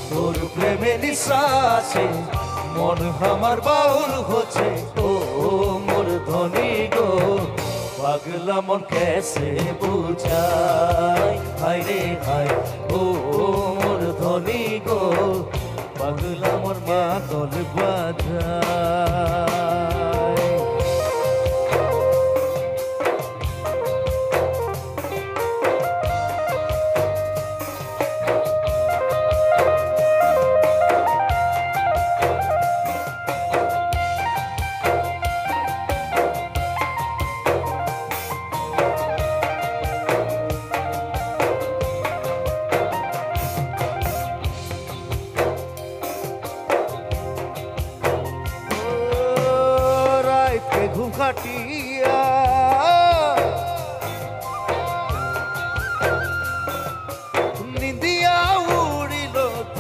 তোর প্রেমে নিঃশ্বাসে মন আমার বাউল হচ্ছে। ও মোর ধনী গো পাগলা মন কেসে বুঝাই, হায় রে হায়। ও মোর ধনী গো পাগলা মন মাদল বাজায়।